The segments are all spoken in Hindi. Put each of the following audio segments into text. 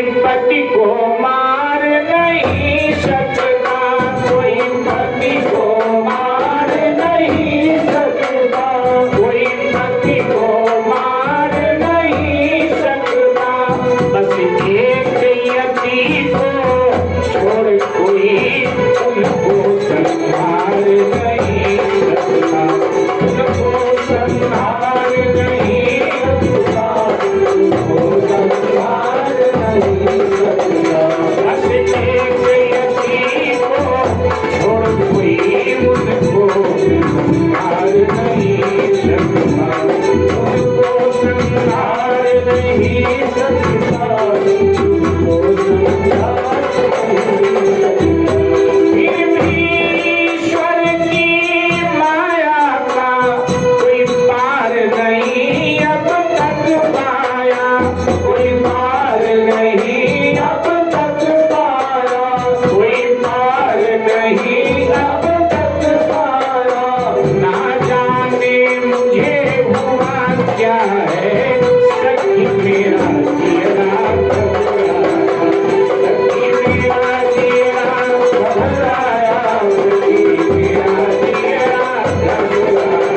पति को मार नहीं सकता, कोई पति को मार नहीं सकता, कोई पति को मार नहीं सकता। बस एक यति को छोड़ कोई उनको संहार नहीं सकता, उनको संहार नहीं सकता, उनको संहार नहीं सकता। बस एक यति को छोड़ कोई उनको संहार नहीं सकता, उनको संहार नहीं सकता, उनको संहार नहीं सकता। फिर भी ईश्वर की माया का कोई पार नहीं अब तक पाया, कोई पार नहीं अब तक पाया, कोई पार नहीं अब तक पाया। ना जाने मुझे हुआ क्या है, सखी मेरा चेहरा घबराया, सखी मेरा चेहरा घबराया, सखी मेरा चेहरा घबराया।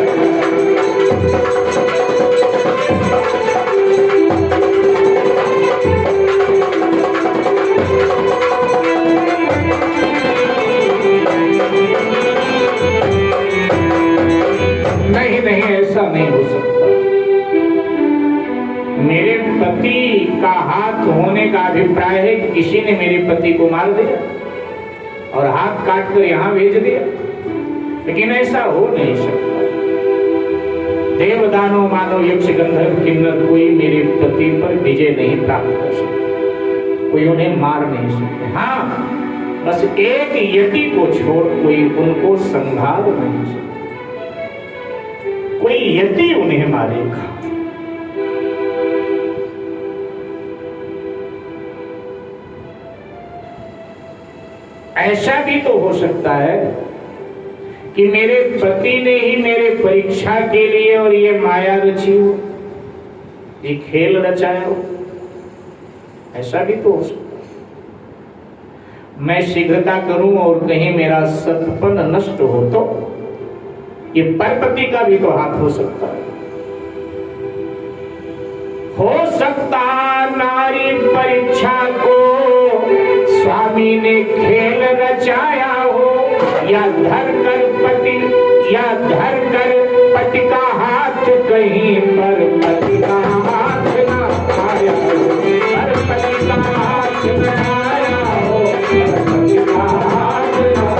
नहीं नहीं, ऐसा नहीं हो सकता। मेरे पति का हाथ होने का अभिप्राय है कि किसी ने मेरे पति को मार दिया और हाथ काट कर यहां भेज दिया, लेकिन ऐसा हो नहीं सकता। देव दानव मानव यक्ष गंधर्व किन्नर कोई मेरे पति पर विजय नहीं प्राप्त कर सकता, कोई उन्हें मार नहीं सकते। हाँ, बस एक यति को छोड़ कोई उनको संहार नहीं सकता, कोई यति उन्हें मारेगा। ऐसा भी तो हो सकता है कि मेरे पति ने ही मेरे परीक्षा के लिए और ये माया रची हो, ये खेल रचाया हो, ऐसा भी तो हो सकता है। मैं शीघ्रता करूं और कहीं मेरा सत्पन नष्ट हो तो ये परपति का भी तो हाथ हो सकता है। हो सकता नारी परीक्षा को स्वामी ने खेल रचाया हो, या धर कर पति का हाथ कहीं पर पति का हाथ ना आया हो, पर पति का हाथ न आया हो, पर पति का हाथ न आया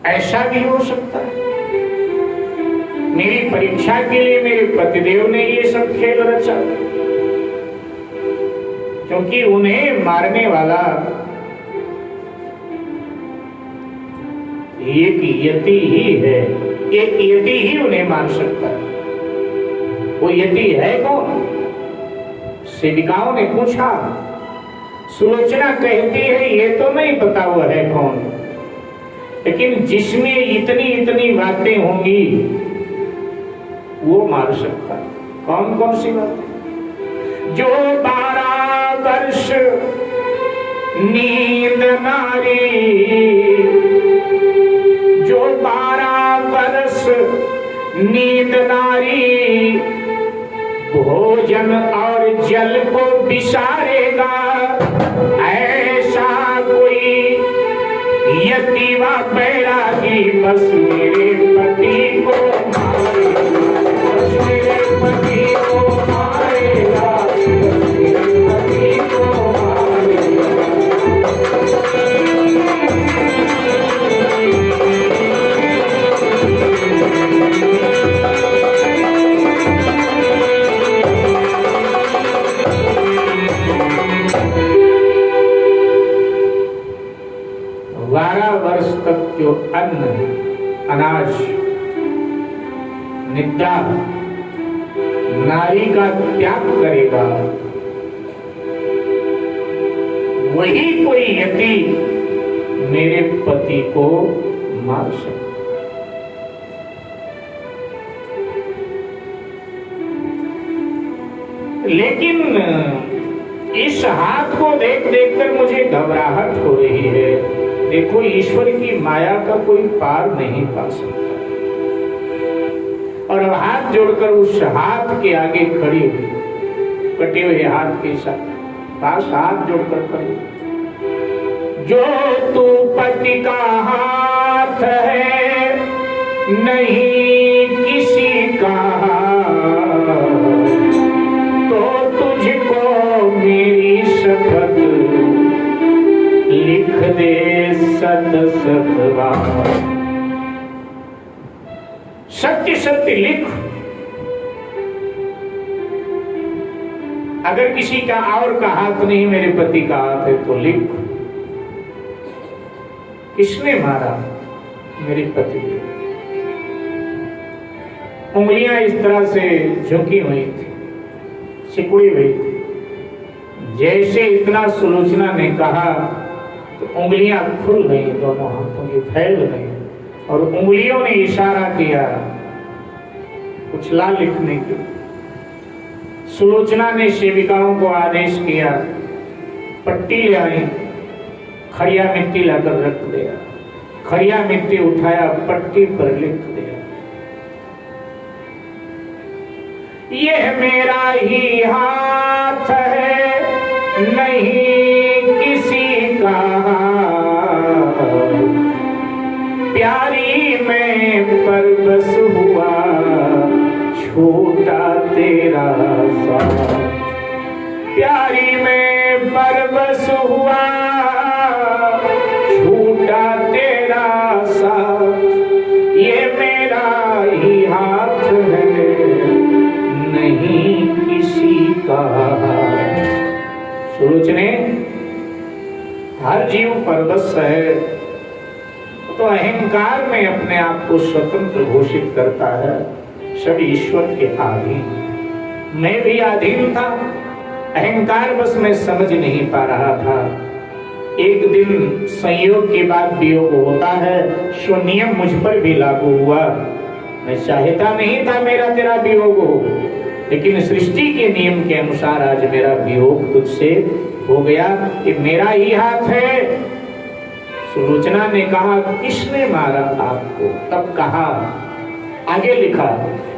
ऐसा भी हो सकता है मेरी परीक्षा के लिए मेरे पतिदेव ने ये सब खेल रचा, क्योंकि उन्हें मारने वाला एक यति ही है, एक यति ही उन्हें मार सकता है। वो यति है कौन? सेविकाओं ने पूछा। सुलोचना कहती है ये तो नहीं पता वो है कौन, लेकिन जिसमें इतनी इतनी बातें होंगी वो मार सकता है। कौन कौन सी बातें? जो 12 वर्ष नींद नारी, जो 12 वर्ष नींद नारी, भोजन और जल को विसारेगा, ऐसा कोई यति व बैरागी बस मेरे पति को मारेगा, बस मेरे पति को मारेगा, बस मेरे पति को मारेगा। अन्न, अनाज, निद्रा, नारी का त्याग करेगा, वही कोई यति मेरे पति को मार सकता। लेकिन इस हाथ को देख देखकर मुझे घबराहट हो रही है। देखो, ईश्वर की माया का कोई पार नहीं पा सकता। और अब हाथ जोड़कर उस हाथ के आगे खड़ी हुई, कटे हुए हाथ के साथ पास हाथ जोड़कर खड़ी, जो तू पति का हाथ है नहीं किसी का, तो तुझको मेरी शपथ लिख दे सत सत बार। सत्य सत्य लिख। अगर किसी का और का हाथ नहीं, मेरे पति का हाथ है तो लिख। किसने मारा? मेरे पति। उंगलियां इस तरह से झुकी हुई थी, सिकुड़ी हुई थी। जैसे इतना सुलोचना ने कहा तो उंगलियां खुल गई, दोनों हाथों की फैल गई, और उंगलियों ने इशारा किया कुछ ला लिखने के। सुलोचना ने सेविकाओं को आदेश किया, पट्टी ले आई, खड़िया मिट्टी लाकर रख दिया। खड़िया मिट्टी उठाया, पट्टी पर लिख दिया, यह मेरा ही हाथ है नहीं किसी का, प्यारी मैं परवश हुआ छूटा तेरा साथ। प्यारी मैं परवश हुआ छूटा तेरा साथ, ये मेरा ही हाथ है नहीं किसी का। सुलोचने, हर जीव परवश है तो अहंकार में अपने आप को स्वतंत्र घोषित करता है, सब ईश्वर के अधीन। मैं भी अधीन था, अहंकार बस मैं समझ नहीं पा रहा था। एक दिन संयोग के बाद वियोग होता है, स्वनियम मुझ पर भी लागू हुआ। मैं चाहता नहीं था मेरा तेरा वियोग हो, लेकिन सृष्टि के नियम के अनुसार आज मेरा वियोग तुझसे हो गया। ये मेरा ही हाथ है। सुलोचना ने कहा, किसने मारा आपको? तब कहा, आगे लिखा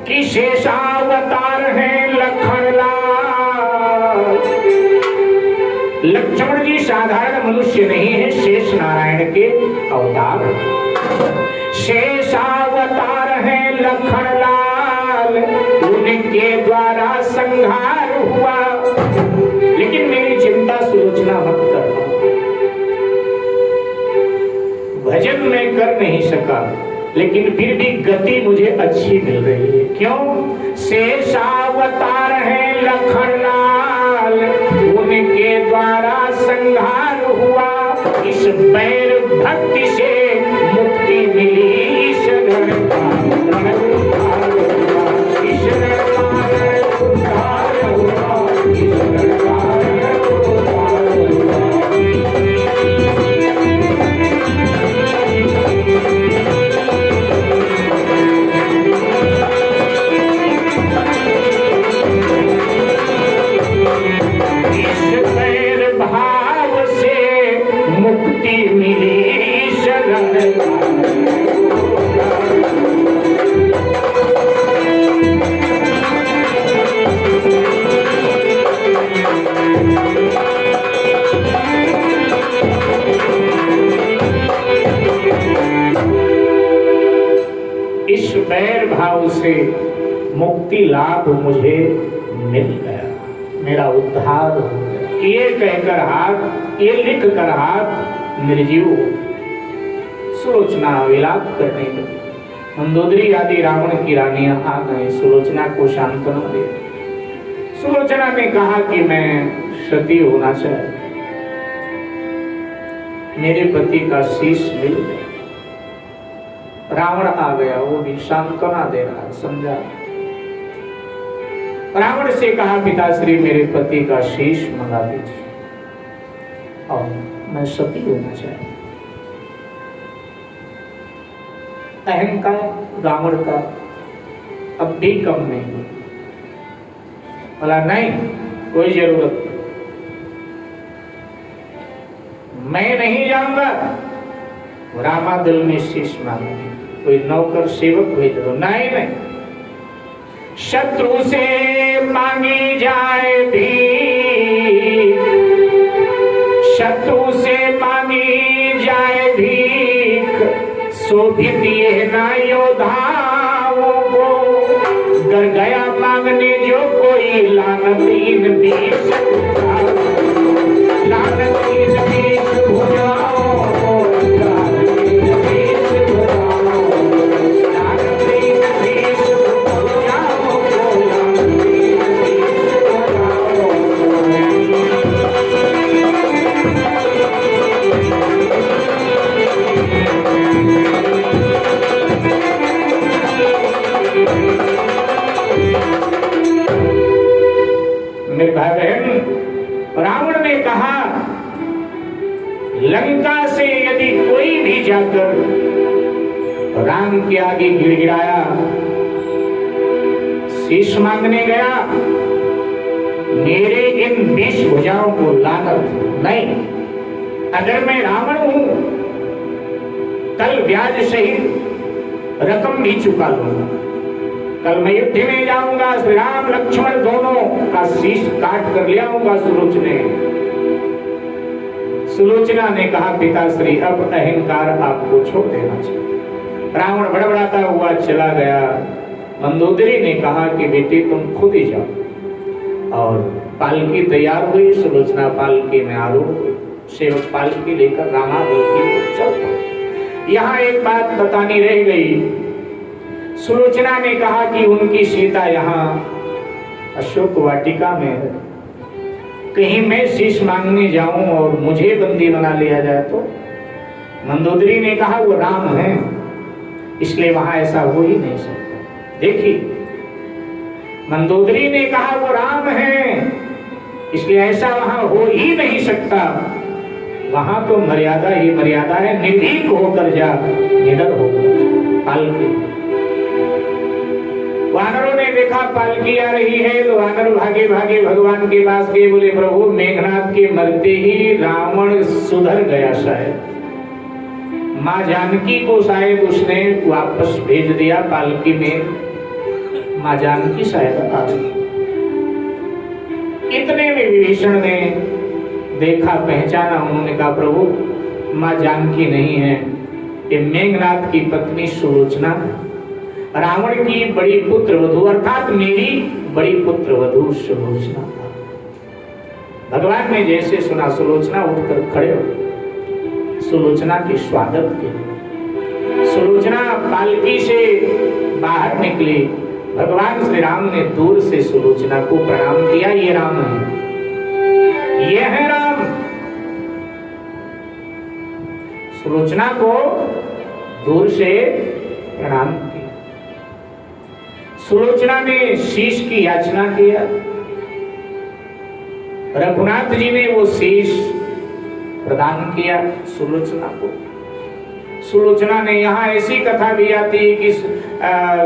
कि शेषावतार है लखनलाल। लक्ष्मण जी साधारण मनुष्य नहीं है, शेष नारायण के अवतार। शेषावतार है लखनलाल, उनके द्वारा संहार हुआ। लेकिन मेरी चिंता सुलोचना मत करना, भजन मैं कर नहीं सका, लेकिन फिर भी गति मुझे अच्छी मिल रही है। क्यों? शेषावतार है लखनलाल, उनके द्वारा संहार हुआ। इस बैर भक्ति से मुक्ति मिली, शरण से मुक्ति लाभ मुझे मिल गया, मेरा उद्धार हो गया। ये कहकर हाथ, ये लिख कर हाथ निर्जीव। सुलोचना विलाप करने लगी। मंदोदरी आदि रावण की रानियां आ गए, सुलोचना को सांत्वना दे। सुलोचना ने कहा कि मैं सती होना चाहिए, मेरे पति का शीश मिल गया। रावण आ गया, वो भी सांत्वना दे रहा है, समझा। रावण से कहा पिताश्री मेरे पति का शीश मंगा दीजिए और मैं सती होना चाहता। अहंकार रावण का अब भी कम नहीं, बोला नहीं कोई जरूरत नहीं, मैं नहीं जाऊंगा। रामा दिल में शीश मांगे, कोई नौकर सेवक भेज दो। नहीं नहीं, शत्रु से मांगी जाए भीख, शत्रु से मांगी जाए भीख, शोभित ये ना योद्धाओं को, डर गया मांगने जो कोई लानतीन बीच, लानतीन बीच भुजाओं को, लानतीन बीच भुजाओं, लानतीन बीच भुजाओं को, लानतीन बीच भुजाओं। मेरे भाई बहन, रावण ने कहा लंका से यदि कोई भी जाकर राम के आगे गिड़गिड़ाया, शीश मांगने गया, मेरे इन 20 भुजाओं को लानत नहीं। अगर मैं रावण हूं, कल ब्याज सहित रकम भी चुका लूंगा। कल मैं युद्ध में जाऊंगा, श्री राम लक्ष्मण दोनों का शीश काट कर ले आऊंगा। सुलोचना ने कहा पिताश्री अब अहंकार आपको छोड़ देना चाहिए। रावण बड़बड़ाता हुआ चला गया। मंदोदरी ने कहा कि बेटी तुम खुद ही जाओ, और पालकी तैयार हुई। सुलोचना पालकी में आरूढ़, सेवक पालकी लेकर रामा को चल पड़े। यहाँ एक बात बतानी रह गई। सुलोचना ने कहा कि उनकी सीता यहाँ अशोक वाटिका में है, कहीं मैं शीश मांगने जाऊं और मुझे बंदी बना लिया जाए तो। मंदोदरी ने कहा वो राम है, इसलिए वहां ऐसा हो ही नहीं सकता। देखिए, मंदोदरी ने कहा वो राम है, इसलिए ऐसा वहां हो ही नहीं सकता। वहां तो मर्यादा ही मर्यादा है। निर्भीक होकर जा, निडर होकर पालकी। वानरों ने देखा पालकी आ रही है तो वानर भागे भागे भगवान के पास गए, बोले प्रभु मेघनाथ के मरते ही रावण सुधर गया, शायद माँ जानकी को शायद उसने वापस भेज दिया पालकी में। माँ जानकी शायद आ गई। इतने में विभीषण ने देखा, पहचाना। उन्होंने कहा प्रभु माँ जानकी नहीं है, ये मेघनाथ की पत्नी सुलोचना, रावण की बड़ी पुत्र वधू, अर्थात मेरी बड़ी पुत्र वधू सुलोचना। भगवान ने जैसे सुना, सुलोचना उठकर खड़े हो, सुलोचना की स्वागत के। सुलोचना पालकी से बाहर निकली। भगवान श्री राम ने दूर से सुलोचना को प्रणाम किया। ये राम है, ये है राम। सुलोचना को दूर से प्रणाम किया। सुलोचना ने शीश की याचना किया। रघुनाथ जी ने वो शीश प्रदान किया सुलोचना को। सुलोचना ने, यहाँ ऐसी कथा भी आती है कि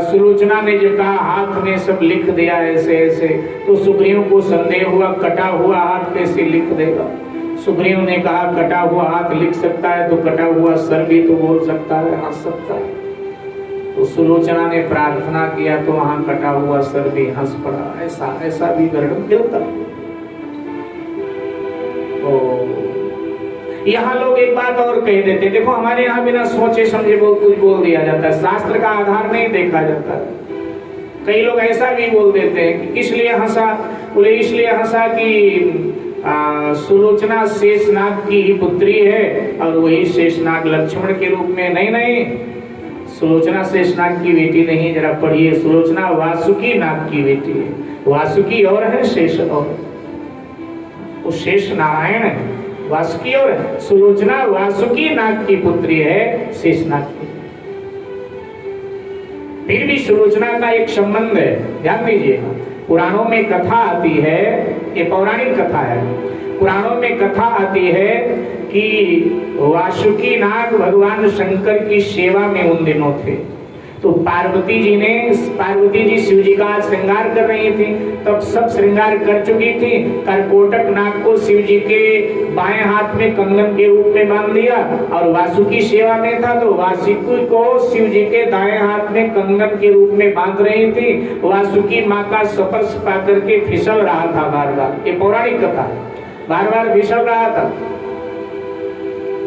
सुलोचना ने जो कहा हाथ में सब लिख दिया ऐसे ऐसे, तो सुग्रीव को संदेह हुआ कटा हुआ हाथ कैसे लिख देगा। सुग्रीव ने कहा कटा हुआ हाथ लिख सकता है तो कटा हुआ सर भी तो बोल सकता है, हंस सकता है। तो सुलोचना ने प्रार्थना किया तो वहां कटा हुआ सर भी हंस पड़ा। ऐसा ऐसा भी वर्णन मिलता। तो यहाँ लोग एक बात और कह देते, देखो हमारे यहाँ बिना सोचे समझे बहुत कुछ बोल दिया जाता है, शास्त्र का आधार नहीं देखा जाता। कई लोग ऐसा भी बोल देते हैं कि किस लिए हंसा, बोले इसलिए हंसा कि सुलोचना शेषनाग की ही पुत्री है और वही शेषनाग लक्ष्मण के रूप में। नहीं नहीं, सुलोचना शेषनाग की बेटी नहीं, जरा पढ़िए। सुलोचना वासुकी नाग की बेटी है। वासुकी और है, शेष और। वो शेष नारायण है, वासुकी और है। सुलोचना वासुकी नाग की पुत्री है, शेषनाग की। फिर भी सुलोचना का एक संबंध है, ध्यान दीजिए। पुराणों में कथा आती है, ये पौराणिक कथा है, पुराणों में कथा आती है कि वासुकी नाग भगवान शंकर की सेवा में उन दिनों थे। तो पार्वती जी शिव जी का श्रृंगार कर रही थी, तब सब श्रृंगार कर चुकी थी। करकोटक नाग को शिव जी के बाएं हाथ में कंगन के रूप में बांध दिया और वासुकी सेवा में था, तो वासुकी को शिव जी के दाएं हाथ में कंगन के रूप में बांध रही थी। वासुकी माँ का स्पर्श पा करके फिसल रहा था बार बार, ये पौराणिक कथा, बार बार फिसल रहा था।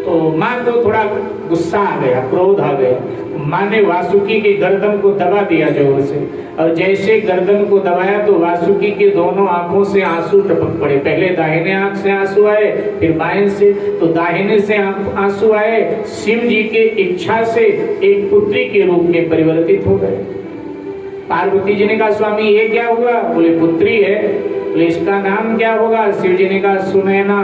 तो माँ को थोड़ा गुस्सा आ गया, क्रोध आ गया। माँ ने वासुकी की गर्दन को दबा दिया जोर से, और जैसे गर्दन को दबाया तो वासुकी के दोनों आंखों से आंसू टपक पड़े। पहले दाहिने आंख से आंसू आए, फिर बाएं से, तो दाहिने से आंसू आए, शिव जी के इच्छा से एक पुत्री के रूप में परिवर्तित हो गए। पार्वती जी ने कहा स्वामी ये क्या हुआ? बोले पुत्री है। बोले इसका नाम क्या होगा? शिव जी ने कहा सुनैना।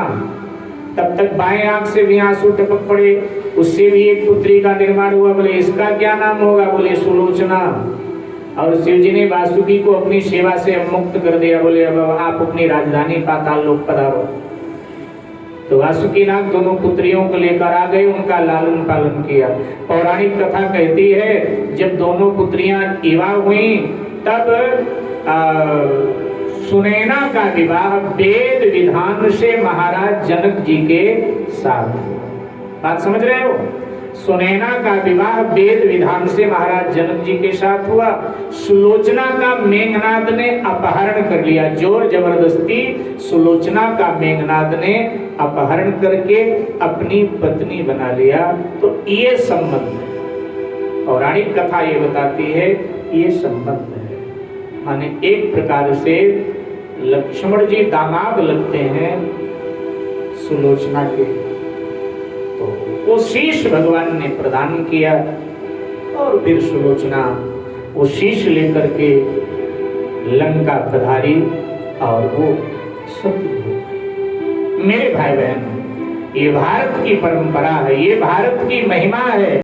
तब तक बाएं आंख से भी आंसू टपक पड़े, उससे भी एक पुत्री का निर्माण हुआ। बोले इसका क्या नाम होगा? बोले सुलोचना। और शिव जी ने वासुकी को अपनी सेवा से मुक्त कर दिया। बोले अब आप अपनी राजधानी पाताल लोक पधारो। तो वासुकी नाग दोनों पुत्रियों को लेकर आ गए, उनका लालन पालन किया। पौराणिक कथा कहती है जब दोनों पुत्रियां युवा हुई तब सुनैना का विवाह वेद विधान से महाराज जनक जी के साथ। बात समझ रहे हो? सुनैना का विवाह वेद विधान से महाराज जनक जी के साथ हुआ। सुलोचना का मेघनाद ने अपहरण कर लिया, जोर जबरदस्ती सुलोचना का मेघनाद ने अपहरण करके अपनी पत्नी बना लिया। तो ये संबंध है, पौराणिक कथा ये बताती है, ये संबंध है। माने एक प्रकार से लक्ष्मण जी दामाद लगते हैं सुलोचना के, तो वो शीश भगवान ने प्रदान किया और फिर सुलोचना वो शीश लेकर के लंका पधारी और वो सती हो गई। मेरे भाई बहन, ये भारत की परंपरा है, ये भारत की महिमा है।